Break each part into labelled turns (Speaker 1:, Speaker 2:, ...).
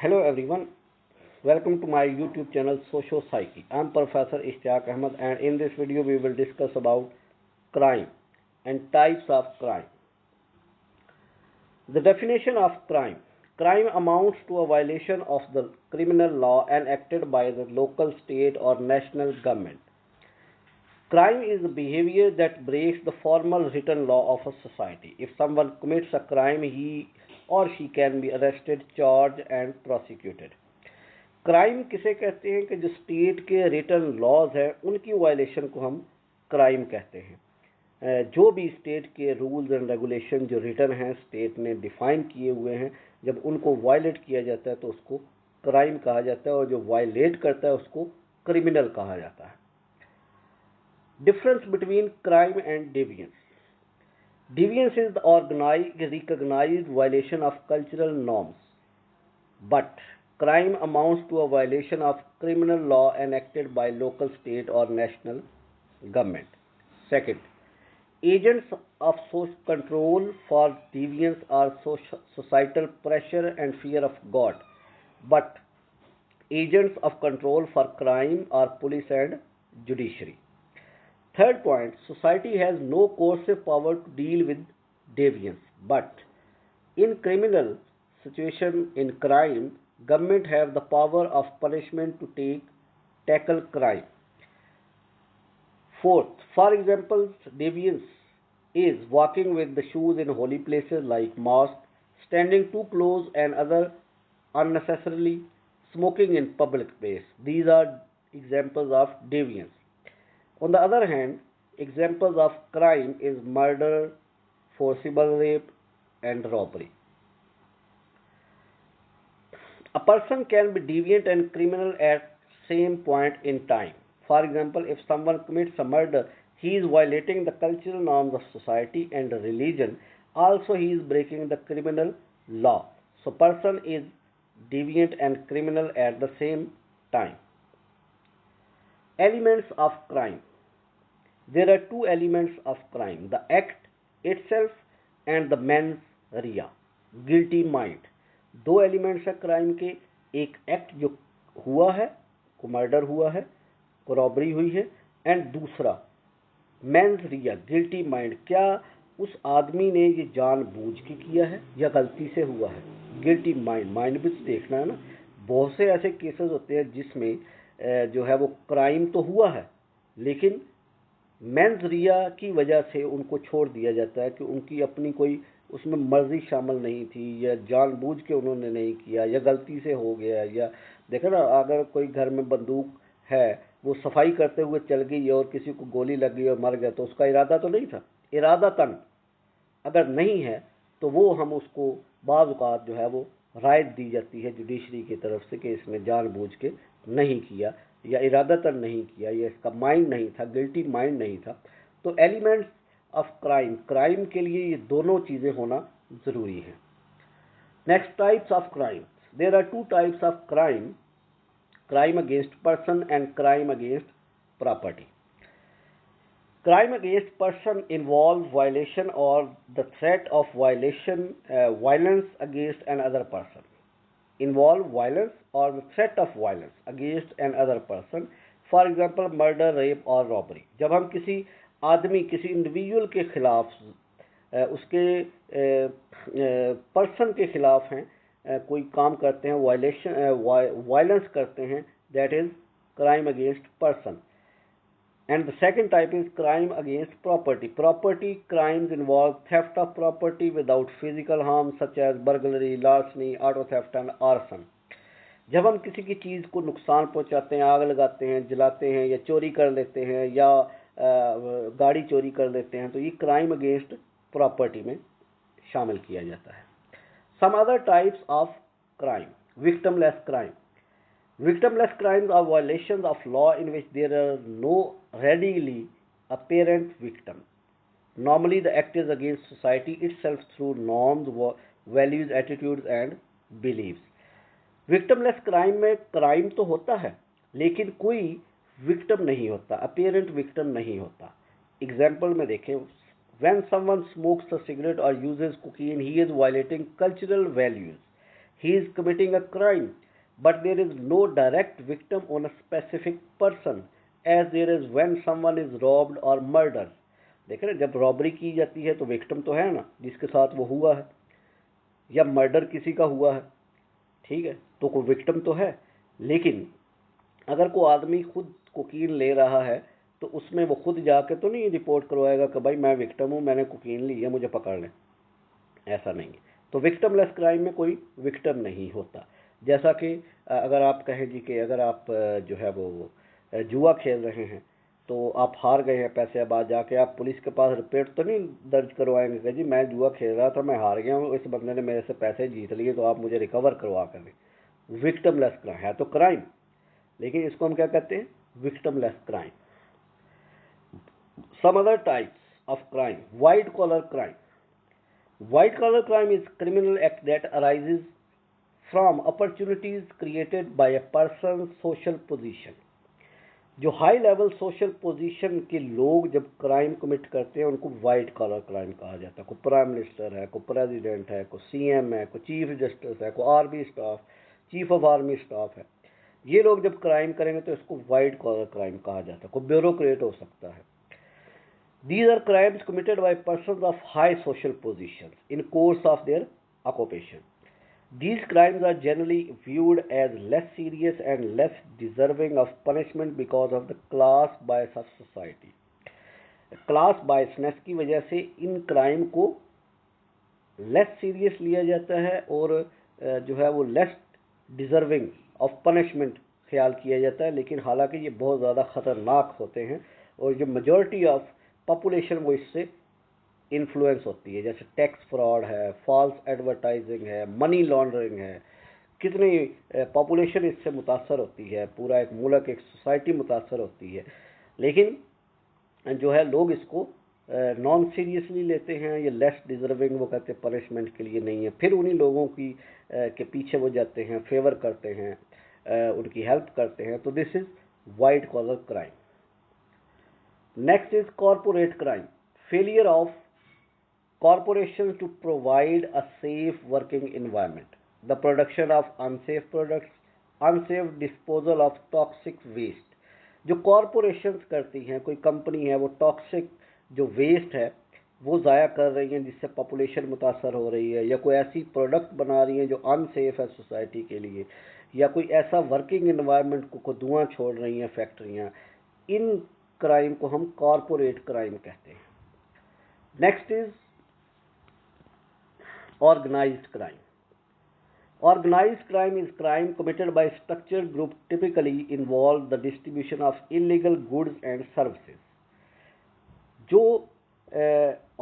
Speaker 1: Hello everyone, welcome to my YouTube channel Socio Psyche. I am Professor Ishtiaq Ahmed and in this video we will discuss about crime and types of crime. The definition of crime. Crime amounts to a violation of the criminal law enacted by the local, state or national government. Crime is a behavior that breaks the formal written law of a society. If someone commits a crime, he or she can be arrested, charged and prosecuted. Crime किसे कहते हैं कि जो state के written laws हैं उनकी violation को हम क्राइम कहते हैं। जो भी स्टेट के रूल्स एंड रेगुलेशन जो रिटन हैं स्टेट ने डिफाइन किए हुए हैं, जब उनको वायलेट किया जाता है तो उसको क्राइम कहा जाता है और जो वायलेट करता है उसको क्रिमिनल कहा जाता है। Difference between crime and deviance. Deviance is the organized, recognized violation of cultural norms, but crime amounts to a violation of criminal law enacted by local, state or national government. Second, agents of social control for deviance are societal pressure and fear of God, but agents of control for crime are police and judiciary. Third point, society has no coercive power to deal with deviance, but in criminal situation, in crime, government have the power of punishment to tackle crime. Fourth, for example, deviance is walking with the shoes in holy places like mosque, standing too close and other unnecessarily, smoking in public place. These are examples of deviance. On the other hand, examples of crime is murder, forcible rape, and robbery. A person can be deviant and criminal at same point in time. For example, if someone commits a murder, he is violating the cultural norms of society and religion. Also, he is breaking the criminal law. So, person is deviant and criminal at the same time. Elements of crime. There are two elements of crime, the act itself and the mens rea, guilty mind. दो elements है crime के, एक act जो हुआ है, को murder हुआ है, को रॉबरी हुई है, एंड दूसरा मेंस रिया, गिल्टी माइंड, क्या उस आदमी ने ये जानबूझ के किया है या गलती से हुआ है। गिल्टी माइंड, माइंड भी तो देखना है ना। बहुत से ऐसे केसेस होते हैं जिसमें जो है वो क्राइम तो हुआ है लेकिन मेंस रिया की वजह से उनको छोड़ दिया जाता है कि उनकी अपनी कोई उसमें मर्जी शामिल नहीं थी या जानबूझ के उन्होंने नहीं किया या गलती से हो गया। या देखो ना, अगर कोई घर में बंदूक है, वो सफाई करते हुए चल गई और किसी को गोली लग गई और मर गया, तो उसका इरादा तो नहीं था। इरादतन अगर नहीं है तो वो हम उसको बाज़ औक़ात जो है वो रायत दी जाती है जुडिशरी की तरफ से कि इसने जानबूझ के नहीं किया या इरादतन नहीं किया या इसका माइंड नहीं था, गिल्टी माइंड नहीं था। तो एलिमेंट्स ऑफ क्राइम, क्राइम के लिए ये दोनों चीज़ें होना ज़रूरी है। Next, types of crime. There are two types of crime, crime against person and crime against property. Crime against person involves violation or the threat of violation, violence against another person. Involve violence or the threat of violence against another person. For example, murder, rape और robbery. जब हम किसी आदमी, किसी individual के खिलाफ, उसके person के खिलाफ हैं, कोई काम करते हैं, वायलेंस करते हैं, that is crime against person. And the second type is crime against property. Property crimes involve theft of property without physical harm such as burglary, larceny, auto theft and arson. जब हम किसी की चीज़ को नुकसान पहुंचाते हैं, आग लगाते हैं, जलाते हैं या चोरी कर लेते हैं या गाड़ी चोरी कर लेते हैं, तो ये क्राइम अगेंस्ट प्रॉपर्टी में शामिल किया जाता है. Some other types of crime. Victimless crime. Victimless crimes are violations of law in which there are no readily apparent victim. Normally, the act is against society itself through norms, values, attitudes, and beliefs. Victimless crime में crime तो होता है लेकिन कोई victim नहीं होता, apparent victim नहीं होता. एग्जाम्पल में देखें, when someone smokes a cigarette or uses cocaine, he is violating cultural values. he is committing a crime, but there is no direct victim on a specific person as there is when someone is robbed or murdered. देखें ना, जब robbery की जाती है तो victim तो है ना जिसके साथ वो हुआ है, या मर्डर किसी का हुआ है, ठीक है, तो कोई विक्टिम तो है। लेकिन अगर कोई आदमी खुद कोकीन ले रहा है तो उसमें वो खुद जाके तो नहीं रिपोर्ट करवाएगा कि भाई मैं विक्टिम हूँ, मैंने कोकीन ली है, मुझे पकड़ लें, ऐसा नहीं है। तो विक्टिमलेस क्राइम में कोई विक्टिम नहीं होता। जैसा कि अगर आप कहें जी कि अगर आप जो है वो जुआ खेल रहे हैं तो आप हार गए हैं पैसे, अब आज जाके आप पुलिस के पास रिपोर्ट तो नहीं दर्ज करवाएंगे कि जी मैं जुआ खेल रहा था, मैं हार गया हूँ, इस बंदे ने मेरे से पैसे जीत लिए तो आप मुझे रिकवर करवा कर दें। विक्टिमलेस क्राइम है तो क्राइम, लेकिन इसको हम क्या कहते हैं, victimless crime. Some other types of crime, white collar crime. White collar crime is criminal act that arises from opportunities created by a person's social position. जो हाई लेवल सोशल पोजीशन के लोग जब क्राइम कमिट करते हैं उनको white collar crime कहा जाता है। कोई प्राइम मिनिस्टर है, कोई प्रेसिडेंट है, कोई सीएम है, कोई चीफ जस्टिस है, कोई army staff, chief of army staff है, ये लोग जब क्राइम करेंगे तो इसको वाइट कॉलर क्राइम कहा जाता है। कोई ब्यूरोक्रेट हो सकता है। These are crimes committed by persons of high social positions in course of their occupation. These crimes are generally viewed as less serious and less deserving of punishment because of the class bias of society. Class biasness की वजह से in crime को less serious लिया जाता है और जो है वो लेस डिजर्विंग ऑफ पनिशमेंट ख्याल किया जाता है, लेकिन हालांकि ये बहुत ज़्यादा ख़तरनाक होते हैं और जो मेजॉरिटी ऑफ पॉपुलेशन वो इससे इन्फ्लुएंस होती है। जैसे टैक्स फ्रॉड है, फॉल्स एडवर्टाइजिंग है, मनी लॉन्ड्रिंग है, कितनी पॉपुलेशन इससे मुतासर होती है, पूरा एक मुल्क, एक सोसाइटी मुतासर होती है। लेकिन जो है लोग इसको नॉन सीरियसली लेते हैं, ये लेस डिजर्विंग वो कहते हैं पनिशमेंट के लिए नहीं है, फिर उन्हीं लोगों की के पीछे वो जाते हैं, फेवर करते हैं, उनकी हेल्प करते हैं। तो this is white collar crime. Next is corporate crime. Failure of corporations to provide a safe working environment. The production of unsafe products, unsafe disposal of toxic waste. जो कॉरपोरेशंस करती हैं, कोई कंपनी है वो toxic जो waste है वो ज़ाया कर रही हैं जिससे पॉपुलेशन मुतासर हो रही है, या कोई ऐसी प्रोडक्ट बना रही हैं जो अनसेफ है सोसाइटी के लिए, या कोई ऐसा वर्किंग इन्वायरमेंट को धुआं छोड़ रही हैं फैक्ट्रियाँ, इन क्राइम को हम कॉरपोरेट क्राइम कहते हैं। Next is organised crime. Organised crime is crime committed by structured group typically involve the distribution of illegal goods and services. जो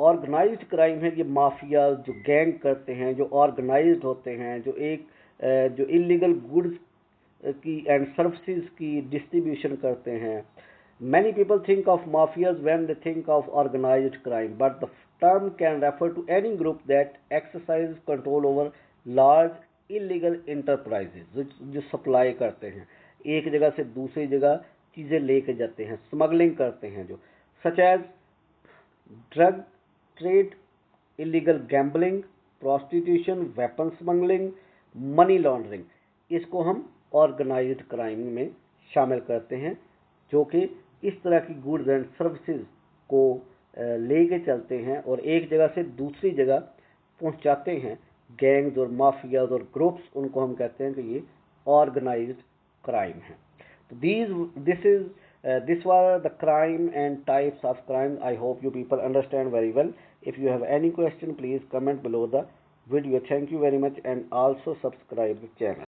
Speaker 1: ऑर्गेनाइज्ड क्राइम है ये माफिया जो गैंग करते हैं, जो ऑर्गेनाइज्ड होते हैं, जो एक जो इलीगल गुड्स की एंड सर्विसेज की डिस्ट्रीब्यूशन करते हैं। Many people think of mafias when they think of organized crime, but the term can refer to any group that exercises control over large illegal enterprises जो supply करते हैं, एक जगह से दूसरी जगह चीज़ें लेके जाते हैं, स्मगलिंग करते हैं, जो such as drug trade, illegal gambling, prostitution, weapon smuggling, money laundering, इसको हम ऑर्गेनाइज्ड क्राइम में शामिल करते हैं, जो कि इस तरह की गुड्स एंड सर्विसेज को लेके चलते हैं और एक जगह से दूसरी जगह पहुंचाते हैं। गैंग्स और माफियाज और ग्रुप्स, उनको हम कहते हैं कि ये ऑर्गेनाइज्ड क्राइम है। तो this were the crime and types of crime. I hope you people understand very well. If you have any question please comment below the video. Thank you very much, and also subscribe the channel.